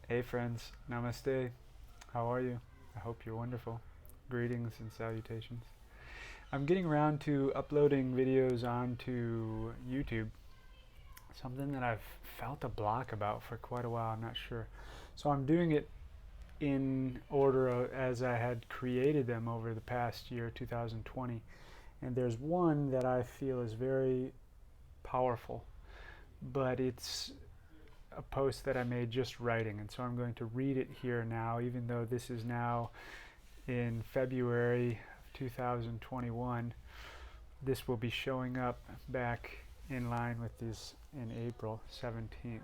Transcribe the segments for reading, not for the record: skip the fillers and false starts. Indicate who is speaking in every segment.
Speaker 1: Hey friends, namaste. How are you? I hope you're wonderful. Greetings and salutations. I'm getting around to uploading videos onto YouTube, something that I've felt a block about for quite a while, I'm not sure. So I'm doing it in order as I had created them over the past year, 2020. And there's one that I feel is very powerful, but it's a post that I made just writing, and so I'm going to read it here now, even though this is now in February of 2021. This will be showing up back in line with this in April 17th.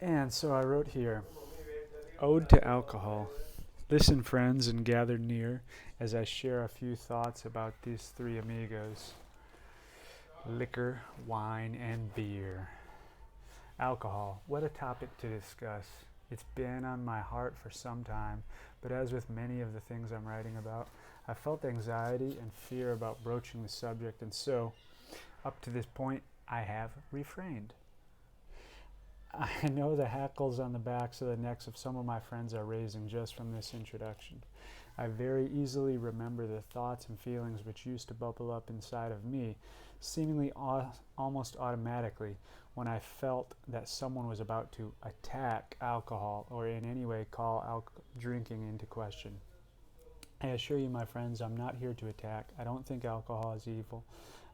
Speaker 1: And so I wrote here, Ode to Alcohol. Listen, friends, and gather near as I share a few thoughts about these three amigos: liquor, wine, and beer. Alcohol, what a topic to discuss. It's been on my heart for some time, but as with many of the things I'm writing about, I felt anxiety and fear about broaching the subject, and so, up to this point, I have refrained. I know the hackles on the backs of the necks of some of my friends are raising just from this introduction. I very easily remember the thoughts and feelings which used to bubble up inside of me, seemingly almost automatically, when I felt that someone was about to attack alcohol or in any way call drinking into question. I assure you, my friends, I'm not here to attack. I don't think alcohol is evil.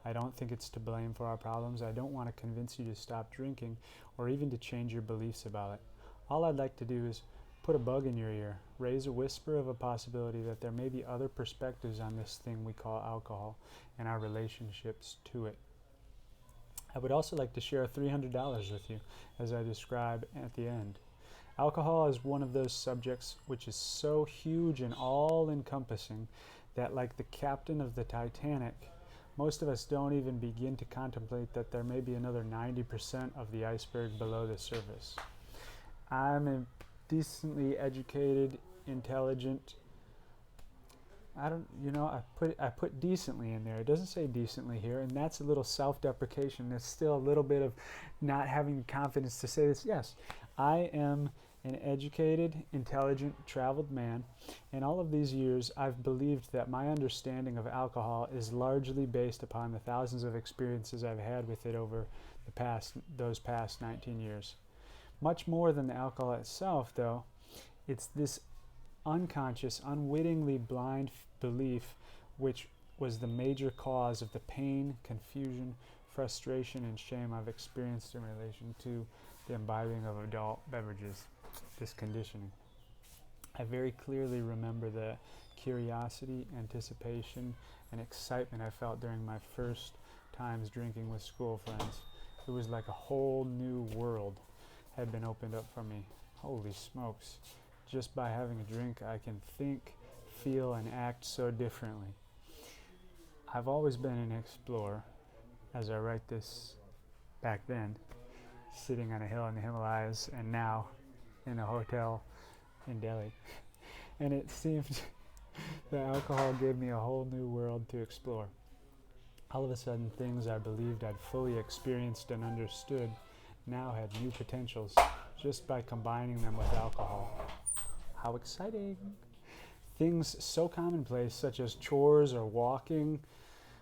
Speaker 1: I don't think it's to blame for our problems. I don't want to convince you to stop drinking or even to change your beliefs about it. All I'd like to do is put a bug in your ear, raise a whisper of a possibility that there may be other perspectives on this thing we call alcohol and our relationships to it. I would also like to share $300 with you, as I describe at the end. Alcohol is one of those subjects which is so huge and all-encompassing that, like the captain of the Titanic, most of us don't even begin to contemplate that there may be another 90% of the iceberg below the surface. I'm a decently educated, intelligent. I put decently in there. It doesn't say decently here, and that's a little self-deprecation. There's still a little bit of not having confidence to say this. Yes, I am an educated, intelligent, traveled man, and all of these years I've believed that my understanding of alcohol is largely based upon the thousands of experiences I've had with it over those past 19 years. Much more than the alcohol itself, though, it's this unconscious, unwittingly blind belief which was the major cause of the pain, confusion, frustration, and shame I've experienced in relation to the imbibing of adult beverages, this conditioning. I very clearly remember the curiosity, anticipation, and excitement I felt during my first times drinking with school friends. It was like a whole new world had been opened up for me. Holy smokes. Just by having a drink, I can think, feel, and act so differently. I've always been an explorer, as I write this back then, sitting on a hill in the Himalayas, and now in a hotel in Delhi. And it seemed that alcohol gave me a whole new world to explore. All of a sudden, things I believed I'd fully experienced and understood now had new potentials just by combining them with alcohol. How exciting! Things so commonplace, such as chores or walking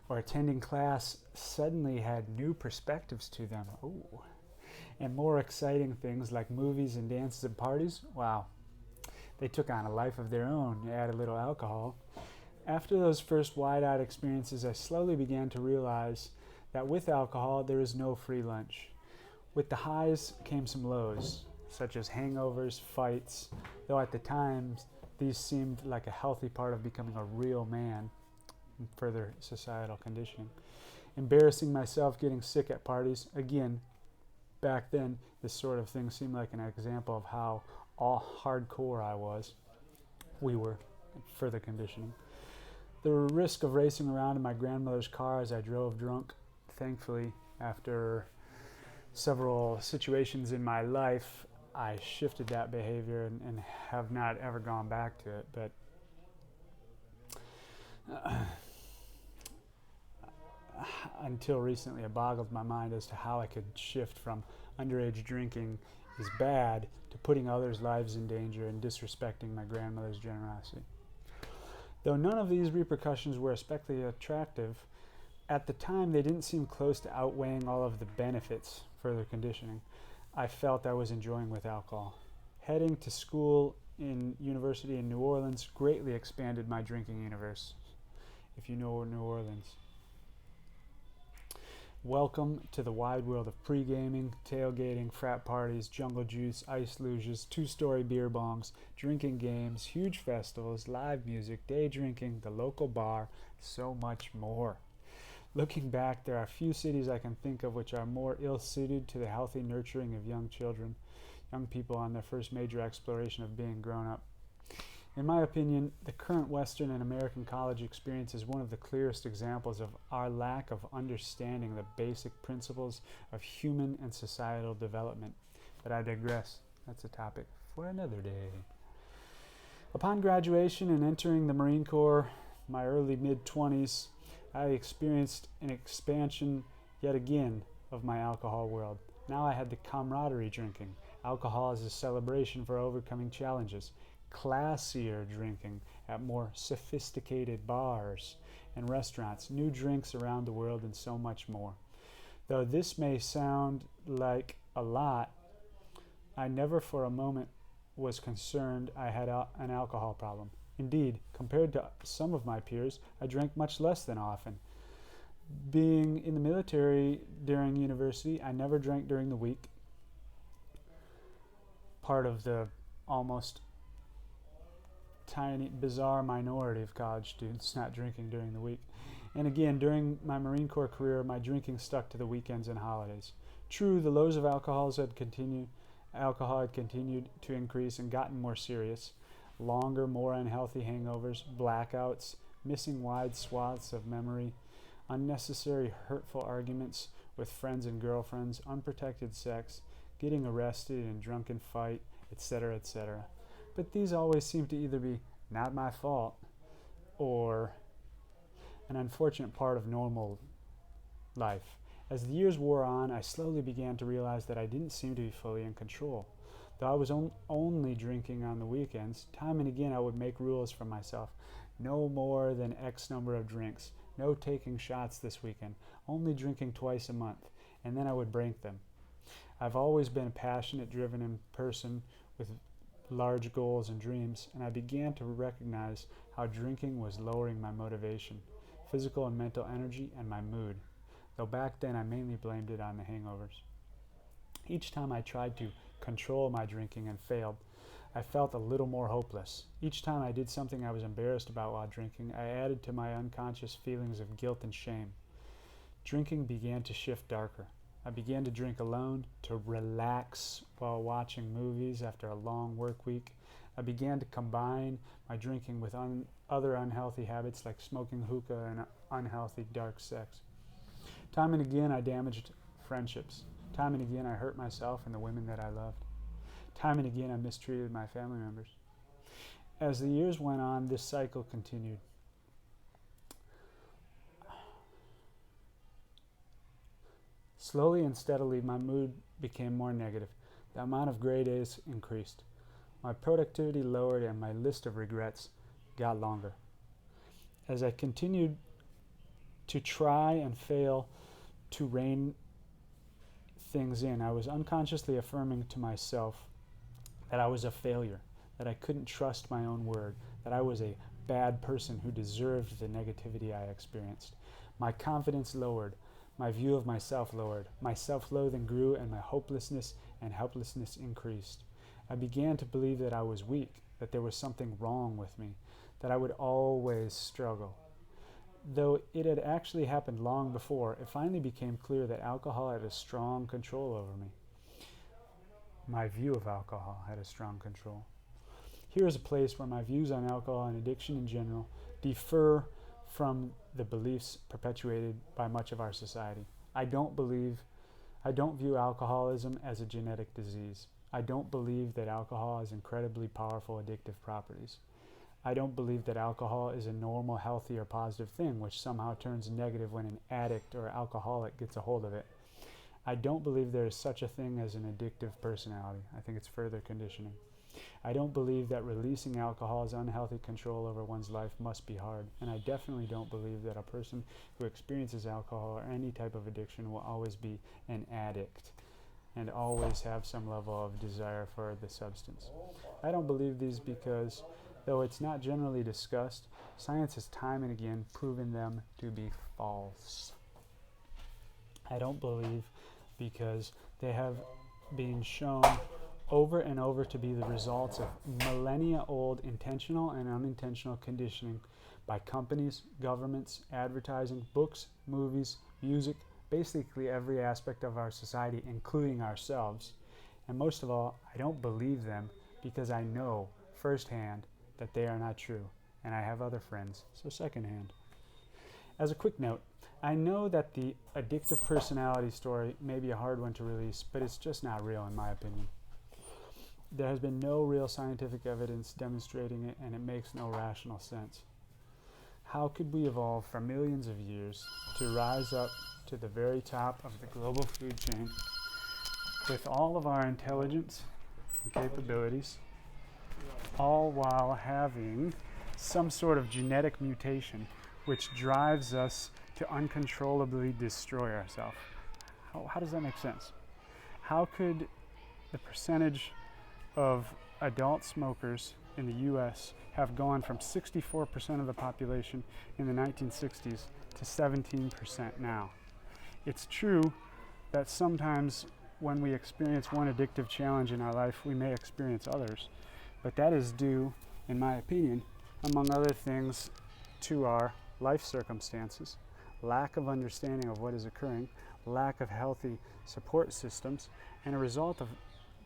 Speaker 1: or attending class, suddenly had new perspectives to them. Ooh. And more exciting things like movies and dances and parties, wow, they took on a life of their own. Add a little alcohol. After those first wide-eyed experiences, I slowly began to realize that with alcohol, there is no free lunch. With the highs came some lows, such as hangovers, fights, though at the time these seemed like a healthy part of becoming a real man, and further societal conditioning. Embarrassing myself, getting sick at parties. Again, back then, this sort of thing seemed like an example of how all hardcore we were, further conditioning. The risk of racing around in my grandmother's car as I drove drunk. Thankfully, after several situations in my life, I shifted that behavior and have not ever gone back to it. But until recently, it boggled my mind as to how I could shift from underage drinking is bad to putting others' lives in danger and disrespecting my grandmother's generosity. Though none of these repercussions were especially attractive, at the time they didn't seem close to outweighing all of the benefits further conditioning I felt I was enjoying with alcohol. Heading to school in university in New Orleans greatly expanded my drinking universe. If you know New Orleans. Welcome to the wide world of pre-gaming, tailgating, frat parties, jungle juice, ice luges, two-story beer bongs, drinking games, huge festivals, live music, day drinking, the local bar, so much more. Looking back, there are few cities I can think of which are more ill-suited to the healthy nurturing of young children, young people on their first major exploration of being grown up. In my opinion, the current Western and American college experience is one of the clearest examples of our lack of understanding the basic principles of human and societal development. But I digress. That's a topic for another day. Upon graduation and entering the Marine Corps, my early mid-20s, I experienced an expansion yet again of my alcohol world. Now I had the camaraderie drinking. Alcohol as a celebration for overcoming challenges. Classier drinking at more sophisticated bars and restaurants, new drinks around the world, and so much more. Though this may sound like a lot, I never for a moment was concerned I had an alcohol problem. Indeed, compared to some of my peers, I drank much less than often. Being in the military during university, I never drank during the week. Part of the almost tiny, bizarre minority of college students not drinking during the week. And again, during my Marine Corps career, my drinking stuck to the weekends and holidays. True, the lows of alcohol had continued to increase and gotten more serious. Longer, more unhealthy hangovers, blackouts, missing wide swaths of memory, unnecessary hurtful arguments with friends and girlfriends, unprotected sex, getting arrested in a drunken fight, etc., etc. But these always seem to either be not my fault or an unfortunate part of normal life. As the years wore on, I slowly began to realize that I didn't seem to be fully in control. Though I was only drinking on the weekends, time and again I would make rules for myself. No more than X number of drinks. No taking shots this weekend. Only drinking twice a month. And then I would break them. I've always been a passionate, driven person with large goals and dreams, and I began to recognize how drinking was lowering my motivation, physical and mental energy, and my mood, though back then I mainly blamed it on the hangovers. Each time I tried to control my drinking and failed, I felt a little more hopeless. Each time I did something I was embarrassed about while drinking, I added to my unconscious feelings of guilt and shame. Drinking began to shift darker. I began to drink alone, to relax while watching movies after a long work week. I began to combine my drinking with other unhealthy habits like smoking hookah and unhealthy dark sex. Time and again I damaged friendships. Time and again I hurt myself and the women that I loved. Time and again I mistreated my family members. As the years went on, this cycle continued. Slowly and steadily, my mood became more negative. The amount of gray days increased. My productivity lowered and my list of regrets got longer. As I continued to try and fail to rein things in, I was unconsciously affirming to myself that I was a failure, that I couldn't trust my own word, that I was a bad person who deserved the negativity I experienced. My confidence lowered. My view of myself lowered. My self-loathing grew and my hopelessness and helplessness increased. I began to believe that I was weak, that there was something wrong with me, that I would always struggle. Though it had actually happened long before, it finally became clear that alcohol had a strong control over me. My view of alcohol had a strong control. Here is a place where my views on alcohol and addiction in general differ from the beliefs perpetuated by much of our society. I don't view alcoholism as a genetic disease. I don't believe that alcohol has incredibly powerful addictive properties. I don't believe that alcohol is a normal, healthy, or positive thing which somehow turns negative when an addict or alcoholic gets a hold of it. I don't believe there is such a thing as an addictive personality. I think it's further conditioning. I don't believe that releasing alcohol's unhealthy control over one's life must be hard, and I definitely don't believe that a person who experiences alcohol or any type of addiction will always be an addict and always have some level of desire for the substance. I don't believe these because, though it's not generally discussed, science has time and again proven them to be false. I don't believe because they have been shown over and over to be the results of millennia-old intentional and unintentional conditioning by companies, governments, advertising, books, movies, music, basically every aspect of our society, including ourselves. And most of all, I don't believe them because I know firsthand that they are not true, and I have other friends, so secondhand. As a quick note, I know that the addictive personality story may be a hard one to release, but it's just not real in my opinion. There has been no real scientific evidence demonstrating it, and it makes no rational sense. How could we evolve for millions of years to rise up to the very top of the global food chain with all of our intelligence and capabilities, all while having some sort of genetic mutation which drives us to uncontrollably destroy ourselves? How does that make sense? How could the percentage of adult smokers in the U.S. have gone from 64% of the population in the 1960s to 17% now? It's true that sometimes when we experience one addictive challenge in our life, we may experience others, but that is due, in my opinion, among other things, to our life circumstances, lack of understanding of what is occurring, lack of healthy support systems, and a result of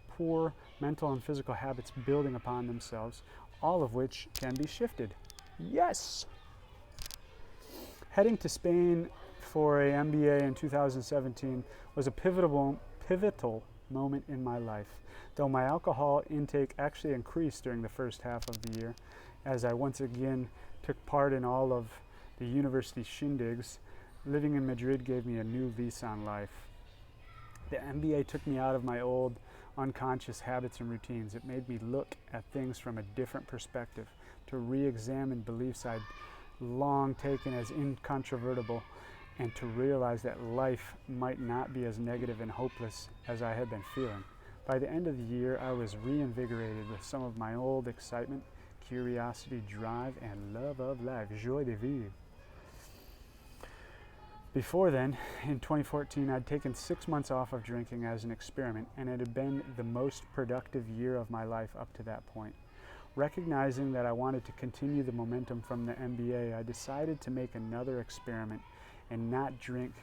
Speaker 1: poor mental and physical habits building upon themselves, all of which can be shifted. Yes! Heading to Spain for a MBA in 2017 was a pivotal moment in my life, though my alcohol intake actually increased during the first half of the year as I once again took part in all of the university shindigs. Living in Madrid gave me a new lease on life. The MBA took me out of my old unconscious habits and routines. It made me look at things from a different perspective, to re-examine beliefs I'd long taken as incontrovertible, and to realize that life might not be as negative and hopeless as I had been feeling. By the end of the year, I was reinvigorated with some of my old excitement, curiosity, drive, and love of life, joie de vivre. Before then, in 2014, I'd taken 6 months off of drinking as an experiment, and it had been the most productive year of my life up to that point. Recognizing that I wanted to continue the momentum from the MBA, I decided to make another experiment and not drink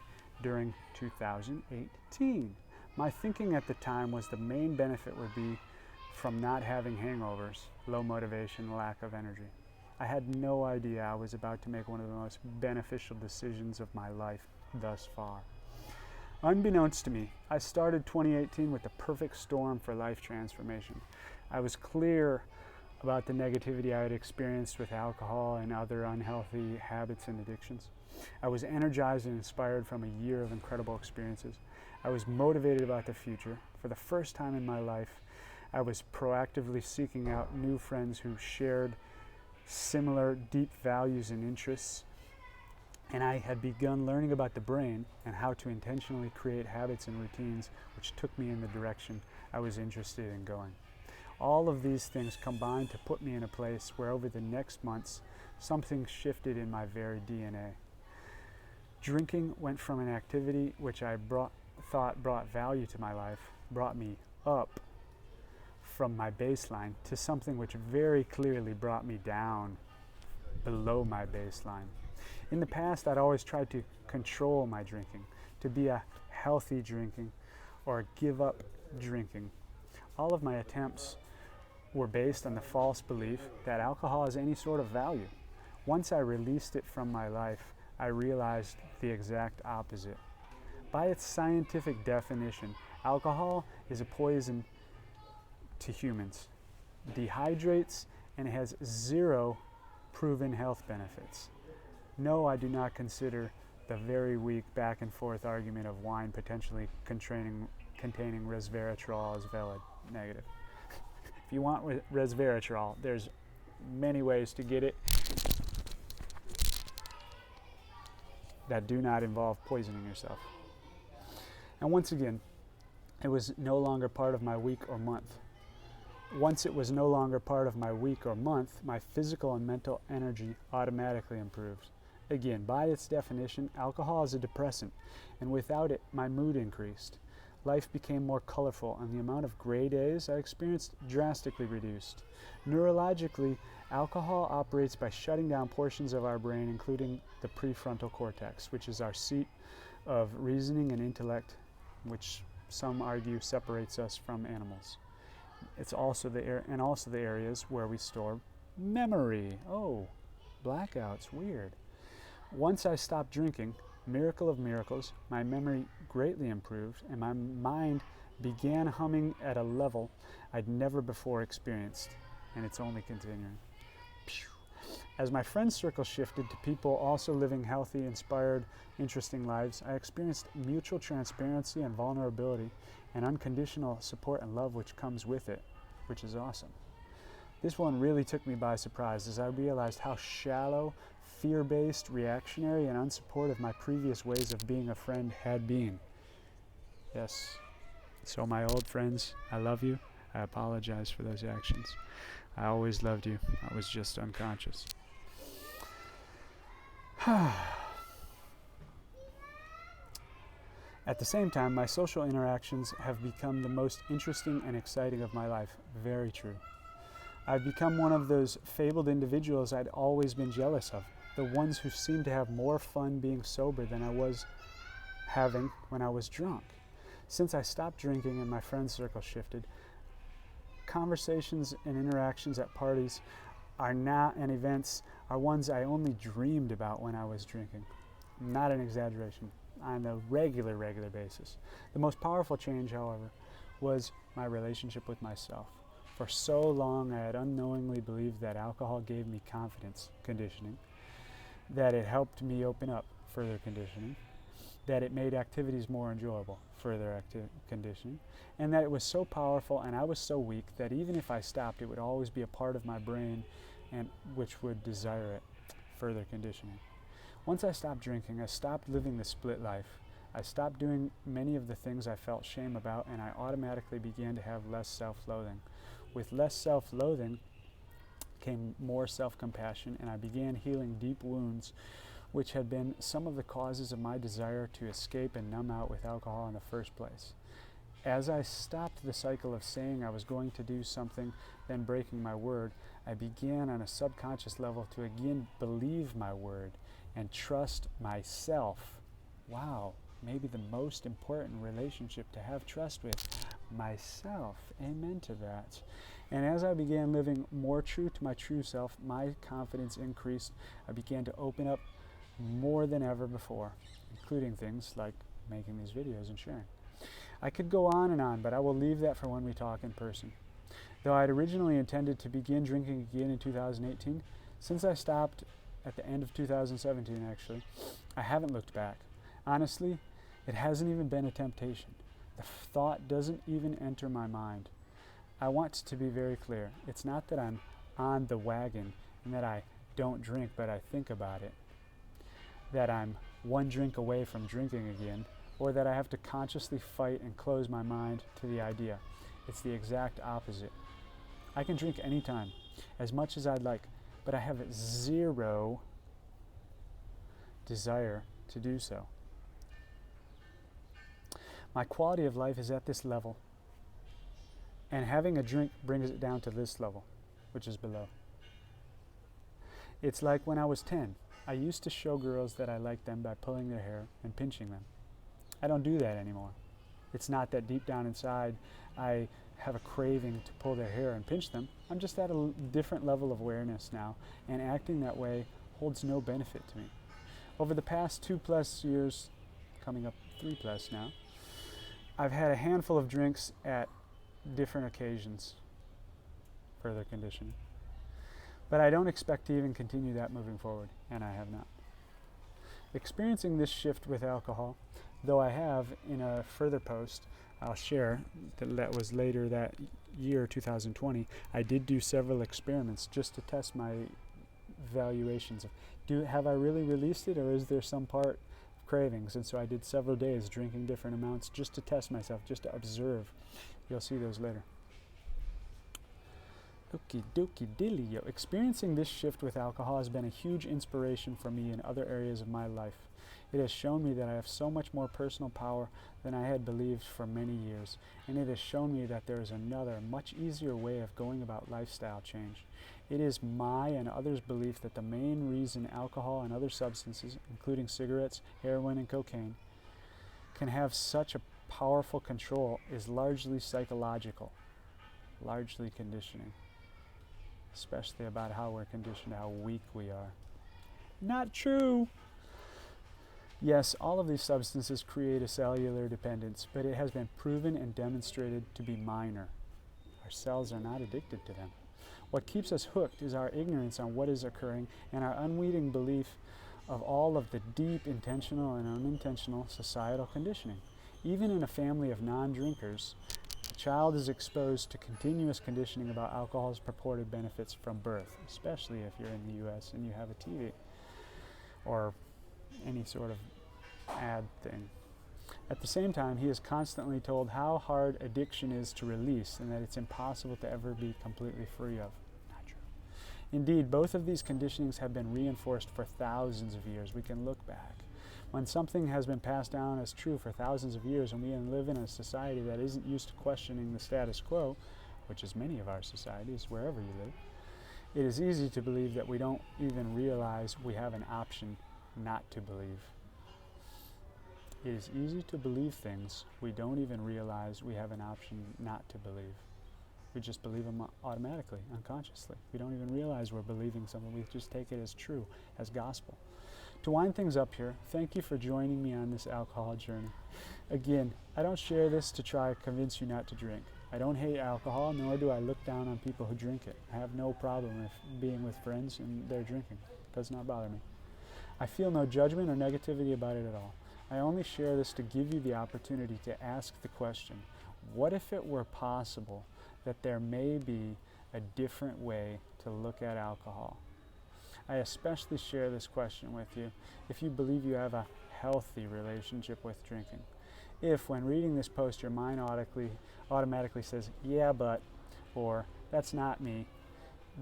Speaker 1: during 2018. My thinking at the time was the main benefit would be from not having hangovers, low motivation, lack of energy. I had no idea I was about to make one of the most beneficial decisions of my life thus far. Unbeknownst to me, I started 2018 with the perfect storm for life transformation. I was clear about the negativity I had experienced with alcohol and other unhealthy habits and addictions. I was energized and inspired from a year of incredible experiences. I was motivated about the future. For the first time in my life, I was proactively seeking out new friends who shared similar deep values and interests, and I had begun learning about the brain and how to intentionally create habits and routines which took me in the direction I was interested in going. All of these things combined to put me in a place where over the next months something shifted in my very DNA. Drinking went from an activity which I thought brought value to my life, brought me up from my baseline, to something which very clearly brought me down below my baseline. In the past, I'd always tried to control my drinking, to be a healthy drinking or give up drinking. All of my attempts were based on the false belief that alcohol has any sort of value. Once I released it from my life, I realized the exact opposite. By its scientific definition, alcohol is a poison to humans, dehydrates, and has 0 proven health benefits. No, I do not consider the very weak back and forth argument of wine potentially containing resveratrol is valid. Negative. If you want resveratrol, there's many ways to get it that do not involve poisoning yourself. And once again, it was no longer part of my week or month. Once it was no longer part of my week or month, my physical and mental energy automatically improved. Again, by its definition, alcohol is a depressant, and without it, my mood increased. Life became more colorful, and the amount of gray days I experienced drastically reduced. Neurologically, alcohol operates by shutting down portions of our brain, including the prefrontal cortex, which is our seat of reasoning and intellect, which some argue separates us from animals. It's also the areas where we store memory. Oh, blackouts, weird. Once I stopped drinking, miracle of miracles, my memory greatly improved, and my mind began humming at a level I'd never before experienced, and it's only continuing. As my friend circle shifted to people also living healthy, inspired, interesting lives, I experienced mutual transparency and vulnerability and unconditional support and love which comes with it, which is awesome. This one really took me by surprise as I realized how shallow, fear-based, reactionary, and unsupportive my previous ways of being a friend had been. Yes, so my old friends, I love you. I apologize for those actions. I always loved you. I was just unconscious. At the same time, my social interactions have become the most interesting and exciting of my life. Very true. I've become one of those fabled individuals I'd always been jealous of, the ones who seemed to have more fun being sober than I was having when I was drunk. Since I stopped drinking and my friend circle shifted, conversations and interactions at parties and events are ones I only dreamed about when I was drinking. Not an exaggeration. On a regular basis. The most powerful change, however, was my relationship with myself. For so long, I had unknowingly believed that alcohol gave me confidence, conditioning, that it helped me open up, further conditioning, that it made activities more enjoyable, further conditioning, and that it was so powerful and I was so weak that even if I stopped, it would always be a part of my brain and which would desire it, further conditioning. Once I stopped drinking, I stopped living the split life. I stopped doing many of the things I felt shame about, and I automatically began to have less self-loathing. With less self-loathing came more self-compassion, and I began healing deep wounds, which had been some of the causes of my desire to escape and numb out with alcohol in the first place. As I stopped the cycle of saying I was going to do something, then breaking my word, I began on a subconscious level to again believe my word and trust myself. Wow, maybe the most important relationship to have trust with, myself. Amen to that. And as I began living more true to my true self, my confidence increased. I began to open up more than ever before, including things like making these videos and sharing. I could go on, but I will leave that for when we talk in person. Though I had originally intended to begin drinking again in 2018, since I stopped at the end of 2017 actually, I haven't looked back. Honestly, it hasn't even been a temptation. The thought doesn't even enter my mind. I want to be very clear. It's not that I'm on the wagon and that I don't drink, but I think about it. That I'm one drink away from drinking again, or that I have to consciously fight and close my mind to the idea. It's the exact opposite. I can drink anytime, as much as I'd like, but I have zero desire to do so. My quality of life is at this level, and having a drink brings it down to this level, which is below. It's like when I was 10. I used to show girls that I liked them by pulling their hair and pinching them. I don't do that anymore. It's not that deep down inside I have a craving to pull their hair and pinch them. I'm just at a different level of awareness now, and acting that way holds no benefit to me. Over the past 2+ years, coming up 3+ now, I've had a handful of drinks at different occasions, further conditioning. But I don't expect to even continue that moving forward, and I have not. Experiencing this shift with alcohol, though I have in a further post I'll share that was later that year, 2020, I did do several experiments just to test my valuations of have I really released it, or is there some part of cravings? And so I did several days drinking different amounts just to test myself, just to observe. You'll see those later. Okie dokie dealio. Experiencing this shift with alcohol has been a huge inspiration for me in other areas of my life. It has shown me that I have so much more personal power than I had believed for many years, and it has shown me that there is another, much easier way of going about lifestyle change. It is my and others' belief that the main reason alcohol and other substances, including cigarettes, heroin, and cocaine, can have such a powerful control is largely psychological, largely conditioning, especially about how we're conditioned, how weak we are. Not true! Yes, all of these substances create a cellular dependence, but it has been proven and demonstrated to be minor. Our cells are not addicted to them. What keeps us hooked is our ignorance on what is occurring and our unwitting belief of all of the deep intentional and unintentional societal conditioning. Even in a family of non-drinkers, a child is exposed to continuous conditioning about alcohol's purported benefits from birth, especially if you're in the U.S. and you have a TV or any sort of ad thing. At the same time, he is constantly told how hard addiction is to release and that it's impossible to ever be completely free of. Not true. Indeed, both of these conditionings have been reinforced for thousands of years. We can look back. When something has been passed down as true for thousands of years and we live in a society that isn't used to questioning the status quo, which is many of our societies, wherever you live, it is easy to believe that we don't even realize we have an option not to believe. It is easy to believe things we don't even realize we have an option not to believe. We just believe them automatically, unconsciously. We don't even realize we're believing something. We just take it as true, as gospel. To wind things up here, thank you for joining me on this alcohol journey. Again, I don't share this to try to convince you not to drink. I don't hate alcohol, nor do I look down on people who drink it. I have no problem with being with friends and they're drinking. It does not bother me. I feel no judgment or negativity about it at all. I only share this to give you the opportunity to ask the question, what if it were possible that there may be a different way to look at alcohol? I especially share this question with you if you believe you have a healthy relationship with drinking. If, when reading this post, your mind automatically says, yeah, but, or that's not me,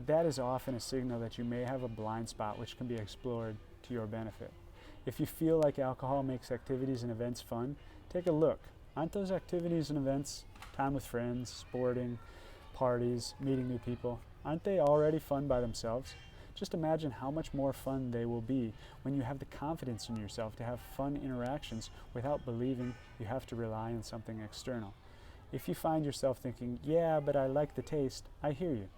Speaker 1: that is often a signal that you may have a blind spot which can be explored to your benefit. If you feel like alcohol makes activities and events fun, take a look. Aren't those activities and events, time with friends, sporting, parties, meeting new people, aren't they already fun by themselves? Just imagine how much more fun they will be when you have the confidence in yourself to have fun interactions without believing you have to rely on something external. If you find yourself thinking, yeah, but I like the taste, I hear you.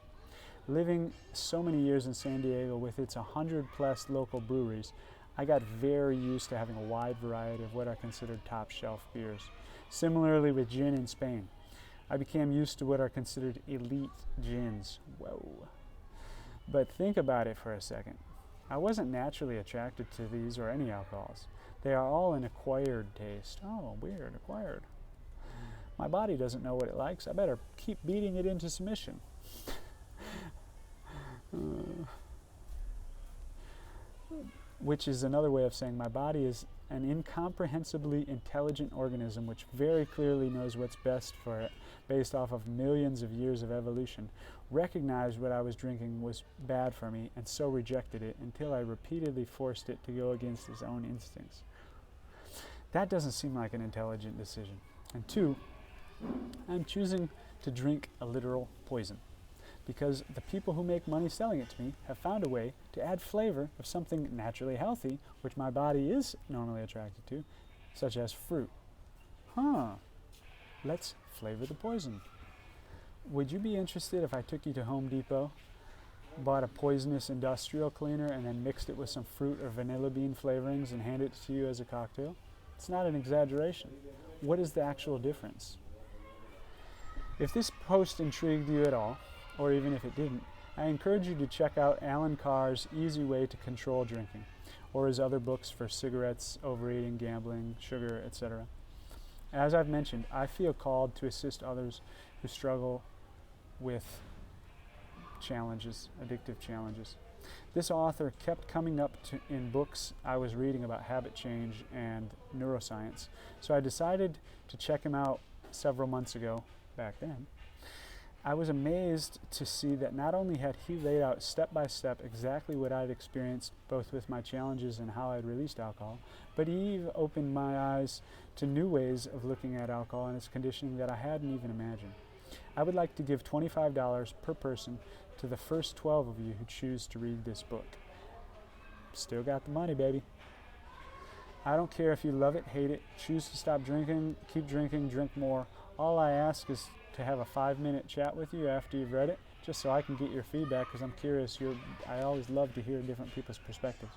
Speaker 1: Living so many years in San Diego with its 100+ local breweries, I got very used to having a wide variety of what are considered top shelf beers. Similarly with gin in Spain, I became used to what are considered elite gins. Whoa. But think about it for a second. I wasn't naturally attracted to these or any alcohols. They are all an acquired taste. Oh, weird, acquired. My body doesn't know what it likes. I better keep beating it into submission. Which is another way of saying my body is an incomprehensibly intelligent organism which very clearly knows what's best for it based off of millions of years of evolution, recognized what I was drinking was bad for me and so rejected it until I repeatedly forced it to go against its own instincts. That doesn't seem like an intelligent decision. And two, I'm choosing to drink a literal poison, because the people who make money selling it to me have found a way to add flavor of something naturally healthy, which my body is normally attracted to, such as fruit. Let's flavor the poison. Would you be interested if I took you to Home Depot, bought a poisonous industrial cleaner, and then mixed it with some fruit or vanilla bean flavorings and handed it to you as a cocktail? It's not an exaggeration. What is the actual difference? If this post intrigued you at all, or even if it didn't, I encourage you to check out Alan Carr's Easy Way to Control Drinking, or his other books for cigarettes, overeating, gambling, sugar, etc. As I've mentioned, I feel called to assist others who struggle with challenges, addictive challenges. This author kept coming up in books I was reading about habit change and neuroscience, so I decided to check him out several months ago. Back then, I was amazed to see that not only had he laid out step by step exactly what I'd experienced both with my challenges and how I'd released alcohol, but he opened my eyes to new ways of looking at alcohol and its conditioning that I hadn't even imagined. I would like to give $25 per person to the first 12 of you who choose to read this book. Still got the money, baby. I don't care if you love it, hate it, choose to stop drinking, keep drinking, drink more. All I ask is to have a 5-minute chat with you after you've read it, just so I can get your feedback, because I'm curious. I always love to hear different people's perspectives.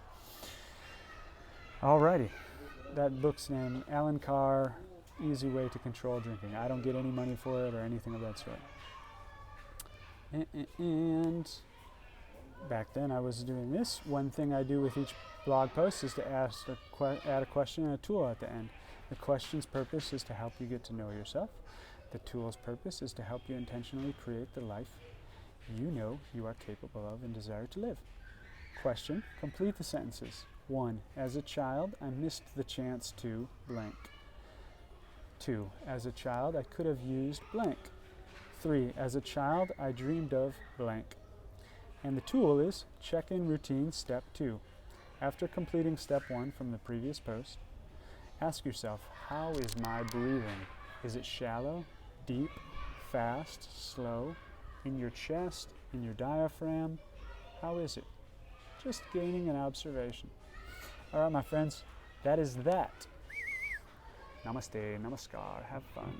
Speaker 1: Alrighty, that book's name, Alan Carr, Easy Way to Control Drinking. I don't get any money for it or anything of that sort. And back then I was doing this. One thing I do with each blog post is to add a question and a tool at the end. The question's purpose is to help you get to know yourself. The tool's purpose is to help you intentionally create the life you know you are capable of and desire to live. Question, complete the sentences. 1. As a child, I missed the chance to blank. 2. As a child, I could have used blank. 3. As a child, I dreamed of blank. And the tool is check-in routine step 2. After completing step 1 from the previous post, ask yourself, how is my breathing? Is it shallow, deep, fast, slow, in your chest, in your diaphragm? How is it? Just gaining an observation. All right, my friends, that is that. Namaste, namaskar, have fun.